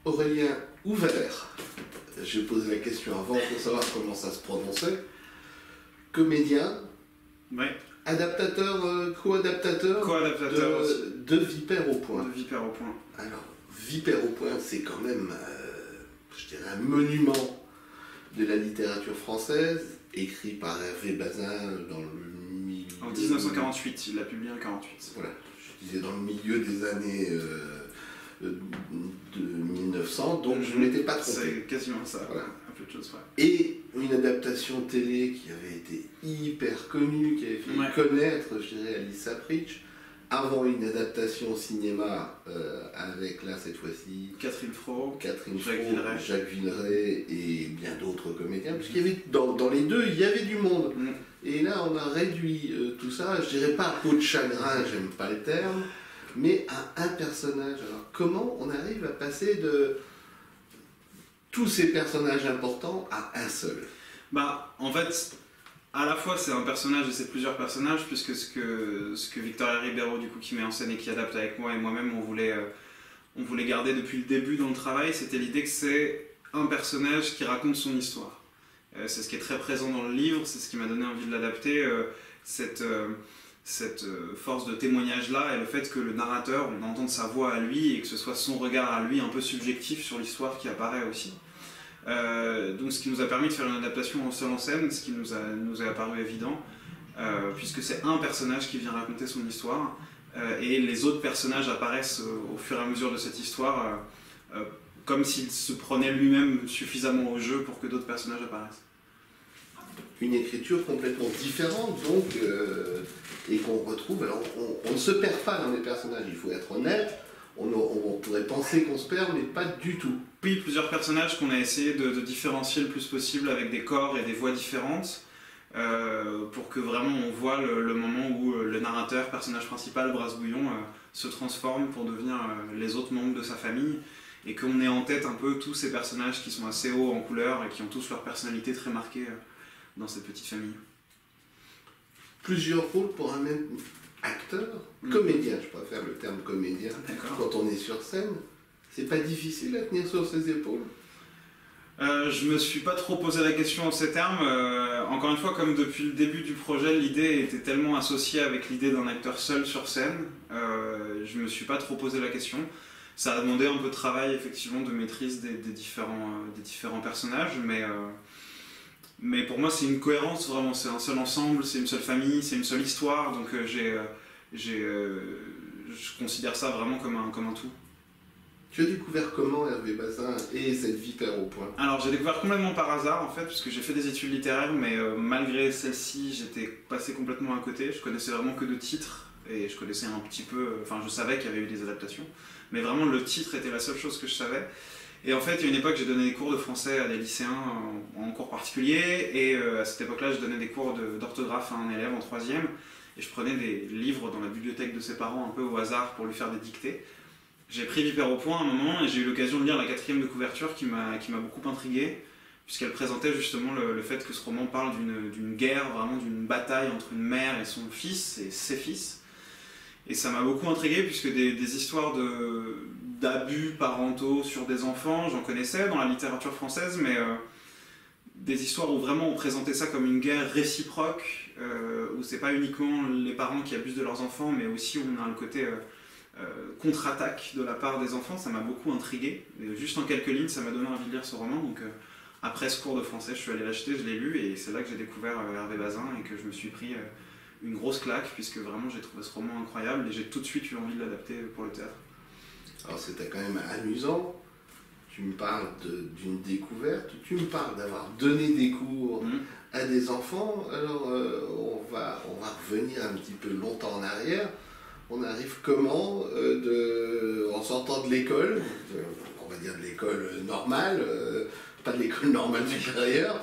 Aurélien Ouvert, j'ai posé la question avant pour savoir comment ça se prononçait. Comédien, Ouais. adaptateur, co-adaptateur Co-adaptateur de Vipère au point. de Vipère au point. Alors, Vipère au point, c'est quand même, je dirais, un monument de la littérature française, écrit par Hervé Bazin dans le milieu... En 1948, il l'a publié en 1948. Voilà, je disais dans le milieu des années de 1900, donc je ne m'étais pas trompé. C'est quasiment ça, Voilà. un peu de choses près. Et une adaptation télé qui avait été hyper connue, qui avait fait connaître, je dirais, Alice Sapritch, avant une adaptation au cinéma avec, là, cette fois-ci, Catherine Fro, Jacques Villeray et bien d'autres comédiens, parce qu'il y avait, dans les deux, il y avait du monde. Et là, on a réduit tout ça, je dirais pas à peau de chagrin, j'aime pas le terme, mais à un personnage. Alors, comment on arrive à passer de tous ces personnages importants à un seul? Bah, en fait, à la fois c'est un personnage et c'est plusieurs personnages, puisque ce que Victoria Ribeiro, du coup, qui met en scène et qui adapte avec moi et moi-même, on voulait garder depuis le début dans le travail, c'était l'idée que c'est un personnage qui raconte son histoire. C'est ce qui est très présent dans le livre, c'est ce qui m'a donné envie de l'adapter, cette force de témoignage-là, et le fait que le narrateur, on entende sa voix à lui, et que ce soit son regard à lui un peu subjectif sur l'histoire qui apparaît aussi. Donc ce qui nous a permis de faire une adaptation en seul en scène, ce qui nous a apparu évident, puisque c'est un personnage qui vient raconter son histoire, et les autres personnages apparaissent au fur et à mesure de cette histoire, comme s'il se prenait lui-même suffisamment au jeu pour que d'autres personnages apparaissent. Une écriture complètement différente, donc, et qu'on retrouve. Alors, on ne se perd pas dans les personnages, il faut être honnête. On pourrait penser qu'on se perd, mais pas du tout. Oui, plusieurs personnages qu'on a essayé de différencier le plus possible avec des corps et des voix différentes, pour que vraiment on voit le moment où le narrateur, personnage principal, Brasse-Bouillon, se transforme pour devenir les autres membres de sa famille, et qu'on ait en tête un peu tous ces personnages qui sont assez hauts en couleur et qui ont tous leur personnalité très marquée dans cette petite famille. Plusieurs rôles pour un même acteur, comédien, je préfère le terme comédien, quand on est sur scène. C'est pas difficile à tenir sur ses épaules? Je me suis pas trop posé la question en ces termes. Encore une fois, comme depuis le début du projet, l'idée était tellement associée avec l'idée d'un acteur seul sur scène, je me suis pas trop posé la question. Ça a demandé un peu de travail, effectivement, de maîtrise des différents personnages, mais pour moi c'est une cohérence, vraiment, c'est un seul ensemble, c'est une seule famille, c'est une seule histoire, donc je considère ça vraiment comme un tout. Tu as découvert comment Hervé Bazin et cette Vipère au point? Alors j'ai découvert complètement par hasard en fait, puisque j'ai fait des études littéraires, mais malgré celle-ci j'étais passé complètement à côté, je connaissais vraiment que 2 titres, et je connaissais un petit peu, enfin je savais qu'il y avait eu des adaptations, mais vraiment le titre était la seule chose que je savais. Et en fait, il y a une époque, j'ai donné des cours de français à des lycéens en cours particulier, et à cette époque-là, je donnais des cours d'orthographe à un élève en 3e, et je prenais des livres dans la bibliothèque de ses parents un peu au hasard pour lui faire des dictées. J'ai pris Vipère au point à un moment, et j'ai eu l'occasion de lire la 4e de couverture qui m'a beaucoup intrigué, puisqu'elle présentait justement le fait que ce roman parle d'une guerre, vraiment d'une bataille entre une mère et son fils, et ses fils. Et ça m'a beaucoup intrigué, puisque des histoires d'abus parentaux sur des enfants, j'en connaissais dans la littérature française, mais des histoires où vraiment on présentait ça comme une guerre réciproque, où c'est pas uniquement les parents qui abusent de leurs enfants, mais aussi où on a le côté contre-attaque de la part des enfants, ça m'a beaucoup intrigué. Et juste en quelques lignes, ça m'a donné envie de lire ce roman, donc après ce cours de français, je suis allé l'acheter, je l'ai lu, et c'est là que j'ai découvert Hervé Bazin, et que je me suis pris une grosse claque, puisque vraiment j'ai trouvé ce roman incroyable, et j'ai tout de suite eu envie de l'adapter pour le théâtre. Alors c'était quand même amusant, tu me parles d'une découverte, tu me parles d'avoir donné des cours à des enfants, alors on va revenir un petit peu longtemps en arrière. On arrive comment, en sortant de l'école, on va dire de l'école normale, pas de l'école normale supérieure,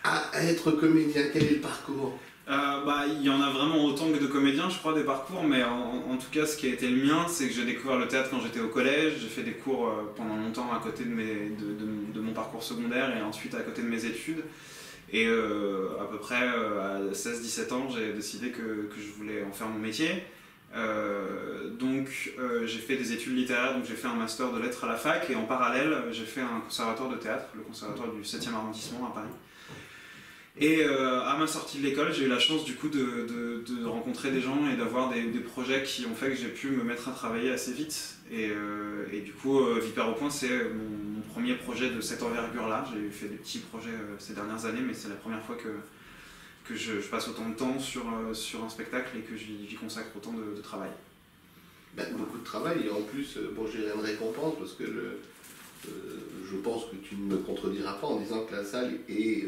à être comédien? Quel est le parcours? Il y en a vraiment autant que de comédiens, je crois, des parcours, mais en tout cas, ce qui a été le mien, c'est que j'ai découvert le théâtre quand j'étais au collège. J'ai fait des cours pendant longtemps à côté de mon parcours secondaire, et ensuite à côté de mes études. Et à peu près à 16-17 ans, j'ai décidé que je voulais en faire mon métier. Donc j'ai fait des études littéraires, donc j'ai fait un master de lettres à la fac, et en parallèle j'ai fait un conservatoire de théâtre, le conservatoire du 7e arrondissement à Paris. Et à ma sortie de l'école, j'ai eu la chance du coup de rencontrer des gens et d'avoir des projets qui ont fait que j'ai pu me mettre à travailler assez vite. Et du coup, Vipère au point, c'est mon premier projet de cette envergure-là. J'ai fait des petits projets ces dernières années, mais c'est la première fois que je passe autant de temps sur un spectacle et que j'y consacre autant de travail. Ben, beaucoup de travail, et en plus, bon, j'ai rien de récompense parce que je pense que tu ne me contrediras pas en disant que la salle est.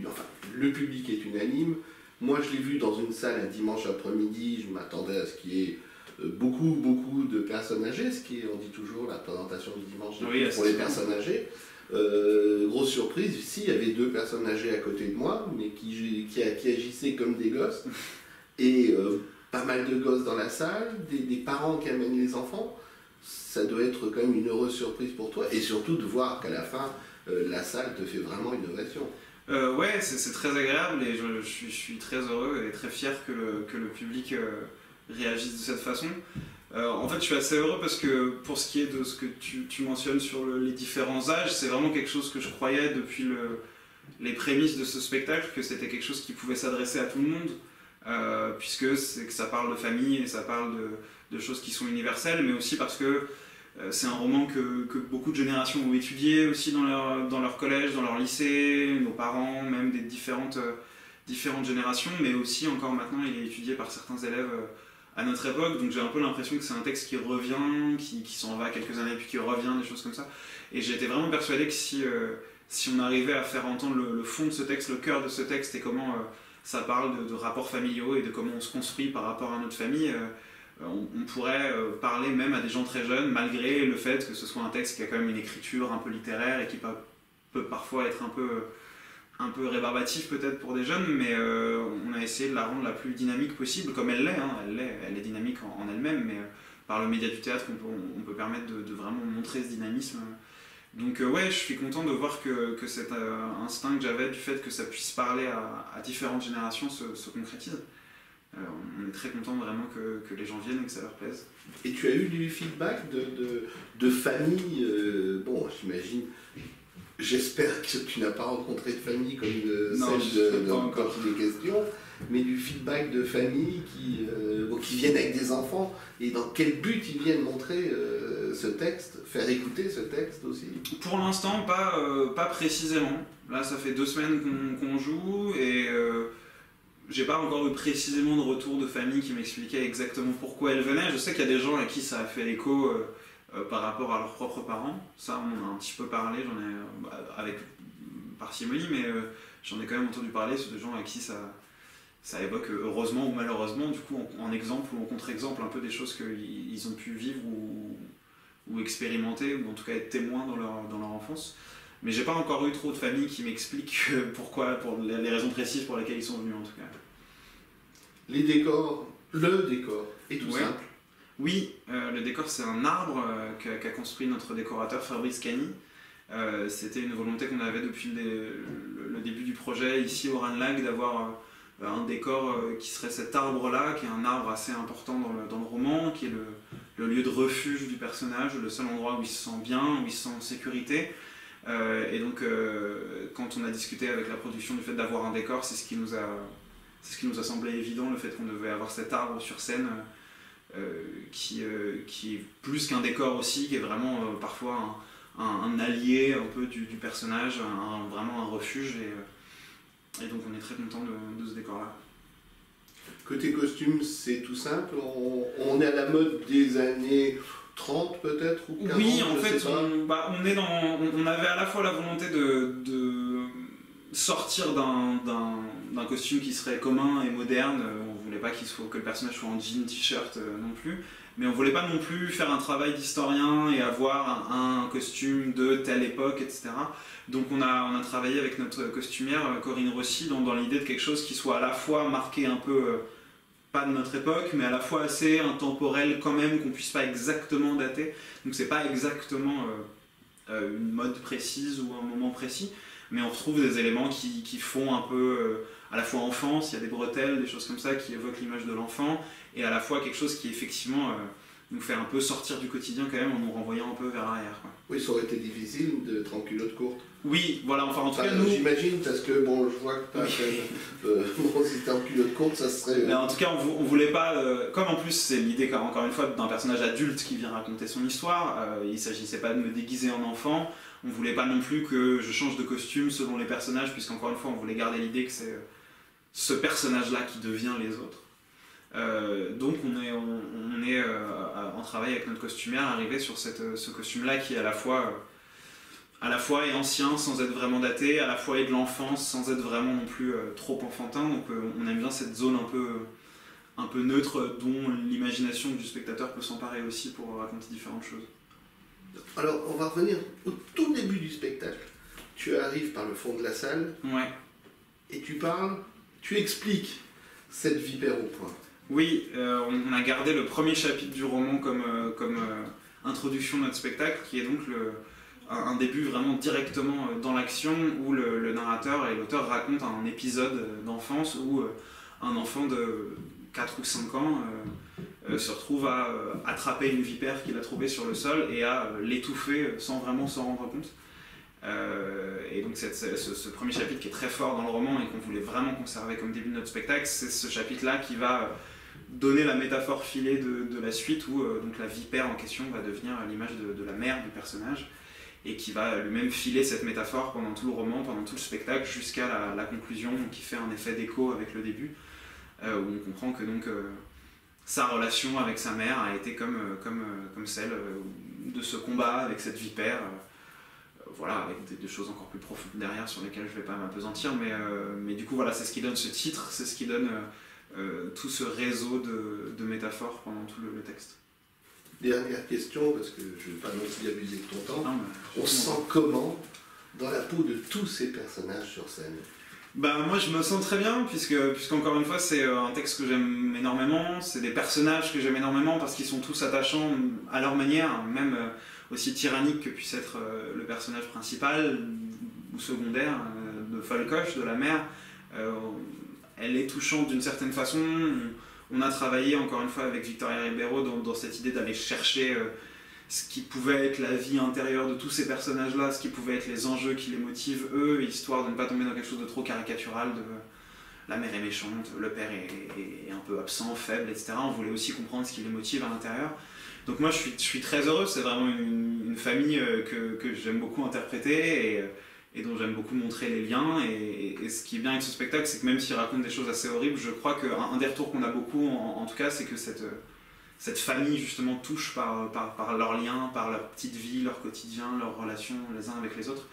Enfin, le public est unanime. Moi, je l'ai vu dans une salle un dimanche après-midi, je m'attendais à ce qu'il y ait beaucoup de personnes âgées, ce qui est, on dit toujours, la présentation du dimanche pour les personnes âgées. Grosse surprise, ici, il y avait 2 personnes âgées à côté de moi, mais qui agissaient comme des gosses. Et pas mal de gosses dans la salle, des parents qui amènent les enfants. Ça doit être quand même une heureuse surprise pour toi, et surtout de voir qu'à la fin, la salle te fait vraiment une ovation. Ouais, c'est très agréable, et je suis très heureux et très fier que le public réagisse de cette façon. En fait, je suis assez heureux parce que pour ce qui est de ce que tu mentionnes sur les différents âges, c'est vraiment quelque chose que je croyais depuis les prémices de ce spectacle, que c'était quelque chose qui pouvait s'adresser à tout le monde, puisque que ça parle de famille et ça parle de choses qui sont universelles, mais aussi parce que c'est un roman que beaucoup de générations ont étudié aussi dans leur collège, dans leur lycée, nos parents, même des différentes générations, mais aussi encore maintenant il est étudié par certains élèves à notre époque, donc j'ai un peu l'impression que c'est un texte qui revient, qui s'en va quelques années puis qui revient, des choses comme ça. Et j'ai été vraiment persuadé que si on arrivait à faire entendre le fond de ce texte, le cœur de ce texte, et comment ça parle de rapports familiaux et de comment on se construit par rapport à notre famille, on pourrait parler même à des gens très jeunes, malgré le fait que ce soit un texte qui a quand même une écriture un peu littéraire et qui peut parfois être un peu rébarbatif peut-être pour des jeunes, mais on a essayé de la rendre la plus dynamique possible, comme elle l'est, hein. Elle est dynamique en elle-même, mais par le média du théâtre, on peut permettre de vraiment montrer ce dynamisme. Donc ouais, je suis content de voir que cet instinct que j'avais du fait que ça puisse parler à différentes générations se concrétise. On est très content vraiment que les gens viennent et que ça leur plaise. Et tu as eu du feedback de famille, bon, j'imagine, j'espère que tu n'as pas rencontré de famille comme celle quand il est question, mais du feedback de famille qui viennent avec des enfants, et dans quel but ils viennent montrer ce texte, faire écouter ce texte aussi? Pour l'instant, pas précisément. Là, ça fait 2 semaines qu'on joue, et j'ai pas encore eu précisément de retour de famille qui m'expliquait exactement pourquoi elle venait. Je sais qu'il y a des gens à qui ça a fait écho par rapport à leurs propres parents. Ça, on en a un petit peu parlé, j'en ai avec parcimonie, mais j'en ai quand même entendu parler de gens à qui ça évoque, heureusement ou malheureusement, du coup, en exemple ou en contre-exemple, un peu des choses qu'ils ont pu vivre ou expérimenter, ou en tout cas être témoins dans leur enfance. Mais j'ai pas encore eu trop de familles qui m'expliquent pourquoi, pour les raisons précises pour lesquelles ils sont venus en tout cas. Les décors, le décor est tout simple. Oui, le décor c'est un arbre qu'a construit notre décorateur Fabrice Cagny. C'était une volonté qu'on avait depuis le début du projet ici au Ranelagh, d'avoir un décor qui serait cet arbre-là, qui est un arbre assez important dans le roman, qui est le lieu de refuge du personnage, le seul endroit où il se sent bien, où il se sent en sécurité. Et donc quand on a discuté avec la production du fait d'avoir un décor, c'est ce qui nous a semblé évident, le fait qu'on devait avoir cet arbre sur scène qui est plus qu'un décor aussi, qui est vraiment parfois un allié un peu du personnage, vraiment un refuge, et donc on est très content de ce décor là. Côté costume, c'est tout simple, on est à la mode des années 30 peut-être, ou 40. Oui, en fait, on avait à la fois la volonté de sortir d'un costume qui serait commun et moderne. On voulait pas que le personnage soit en jean, t-shirt non plus, mais on voulait pas non plus faire un travail d'historien et avoir un costume de telle époque, etc. Donc on a travaillé avec notre costumière Corinne Rossi dans l'idée de quelque chose qui soit à la fois marqué un peu pas de notre époque, mais à la fois assez intemporel quand même, qu'on puisse pas exactement dater. Donc c'est pas exactement une mode précise ou un moment précis, mais on retrouve des éléments qui font un peu à la fois enfance, il y a des bretelles, des choses comme ça qui évoquent l'image de l'enfant, et à la fois quelque chose qui effectivement nous fait un peu sortir du quotidien quand même en nous renvoyant un peu vers l'arrière. Oui, ça aurait été difficile d'être en culotte courte. Oui, voilà, enfin en tout cas nous... J'imagine, parce que bon, je vois que bon, si t'es en culotte courte, ça serait... Mais en tout cas, on voulait pas... comme en plus c'est l'idée, encore une fois, d'un personnage adulte qui vient raconter son histoire, il s'agissait pas de me déguiser en enfant, on voulait pas non plus que je change de costume selon les personnages, puisqu'encore une fois, on voulait garder l'idée que c'est ce personnage-là qui devient les autres. Donc on est en travail avec notre costumière, arrivé sur ce costume-là qui est à la fois est ancien sans être vraiment daté, à la fois est de l'enfance sans être vraiment non plus trop enfantin. Donc on aime bien cette zone un peu neutre dont l'imagination du spectateur peut s'emparer aussi pour raconter différentes choses. Alors on va revenir au tout début du spectacle. Tu arrives par le fond de la salle, ouais, et tu expliques cette vipère au point. Oui, on a gardé le premier chapitre du roman comme introduction de notre spectacle, qui est donc un début vraiment directement dans l'action, où le narrateur et l'auteur racontent un épisode d'enfance où un enfant de 4 ou 5 ans se retrouve à attraper une vipère qu'il a trouvée sur le sol et à l'étouffer sans vraiment s'en rendre compte. Et donc ce premier chapitre qui est très fort dans le roman et qu'on voulait vraiment conserver comme début de notre spectacle, c'est ce chapitre-là qui va donner la métaphore filée de la suite où donc la vipère en question va devenir l'image de la mère du personnage et qui va lui-même filer cette métaphore pendant tout le roman, pendant tout le spectacle jusqu'à la conclusion qui fait un effet d'écho avec le début où on comprend que donc sa relation avec sa mère a été comme celle de ce combat avec cette vipère, voilà, avec des choses encore plus profondes derrière sur lesquelles je ne vais pas m'apesantir, mais du coup voilà, c'est ce qui donne ce titre, c'est ce qui donne tout ce réseau de métaphores pendant tout le texte. Dernière question, parce que je ne vais pas non plus abuser de ton temps. Non, on se sent comment dans la peau de tous ces personnages sur scène? Moi je me sens très bien, puisqu'encore une fois c'est un texte que j'aime énormément, c'est des personnages que j'aime énormément parce qu'ils sont tous attachants à leur manière, même aussi tyrannique que puisse être le personnage principal ou secondaire de Folcoche, de la mère. Elle est touchante d'une certaine façon. On a travaillé encore une fois avec Victoria Ribeiro dans cette idée d'aller chercher ce qui pouvait être la vie intérieure de tous ces personnages-là, ce qui pouvait être les enjeux qui les motivent eux, histoire de ne pas tomber dans quelque chose de trop caricatural, de la mère est méchante, le père est un peu absent, faible, etc. On voulait aussi comprendre ce qui les motive à l'intérieur. Donc moi je suis très heureux, c'est vraiment une famille que j'aime beaucoup interpréter et dont j'aime beaucoup montrer les liens. Et ce qui est bien avec ce spectacle, c'est que même s'il raconte des choses assez horribles, je crois qu'un des retours qu'on a beaucoup, en tout cas, c'est que cette famille justement touche par leurs liens, par leur petite vie, leur quotidien, leurs relations les uns avec les autres.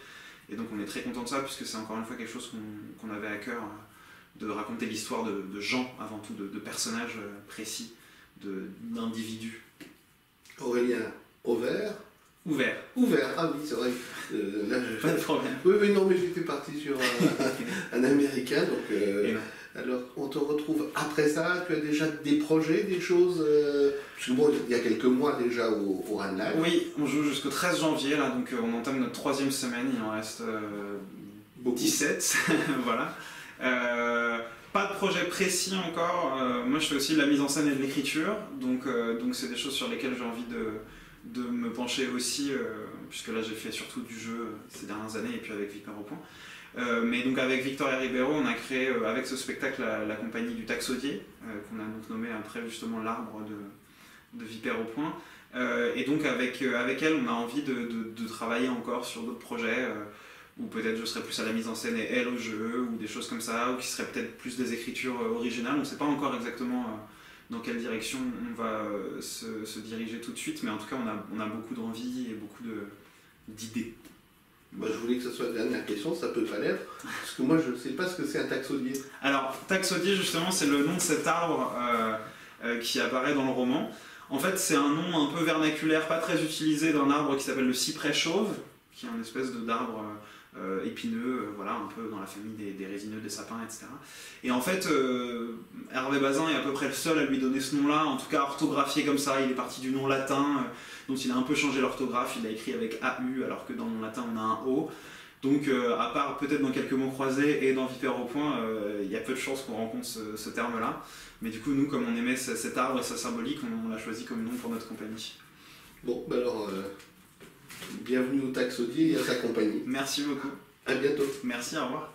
Et donc on est très content de ça, puisque c'est encore une fois quelque chose qu'on avait à cœur, de raconter l'histoire de gens avant tout, de personnages précis, d'individus. Aurélien, Ouvert. Ouvert, ah oui, c'est vrai. Pas de problème. Oui, non, mais j'étais parti sur un américain, donc... Alors, on te retrouve après ça, tu as déjà des projets, des choses parce que bon, il y a quelques mois déjà au Ranelagh. Oui, on joue jusqu'au 13 janvier, là, donc on entame notre 3e semaine, il en reste 17, voilà. Pas de projet précis encore, moi je fais aussi de la mise en scène et de l'écriture, donc c'est des choses sur lesquelles j'ai envie de me pencher aussi, puisque là j'ai fait surtout du jeu ces dernières années et puis avec Vipère au point. Mais donc avec Victoria Ribeiro, on a créé avec ce spectacle la compagnie du Taxodier, qu'on a donc nommé après justement l'arbre de Vipère au point. Et donc avec elle, on a envie de travailler encore sur d'autres projets, où peut-être je serais plus à la mise en scène et elle au jeu, ou des choses comme ça, ou qui seraient peut-être plus des écritures originales. On ne sait pas encore exactement dans quelle direction on va se diriger tout de suite, mais en tout cas on a beaucoup d'envie et beaucoup d'idées. Je voulais que ce soit la dernière question, ça peut pas l'être, parce que moi je ne sais pas ce que c'est un taxodier. Alors, taxodier justement, c'est le nom de cet arbre qui apparaît dans le roman. En fait, c'est un nom un peu vernaculaire, pas très utilisé, d'un arbre qui s'appelle le cyprès chauve, qui est une espèce d'arbre épineux, voilà, un peu dans la famille des résineux, des sapins, etc. Et en fait, Hervé Bazin est à peu près le seul à lui donner ce nom-là, en tout cas orthographié comme ça. Il est parti du nom latin, dont il a un peu changé l'orthographe, il l'a écrit avec AU, alors que dans le latin on a un O. Donc, à part peut-être dans quelques mots croisés et dans Vipère au point, il y a peu de chances qu'on rencontre ce terme-là. Mais du coup, nous, comme on aimait cet arbre et sa symbolique, on l'a choisi comme nom pour notre compagnie. Bon, bah alors, bienvenue au Taxodier et à sa compagnie. Merci beaucoup. À bientôt. Merci, au revoir.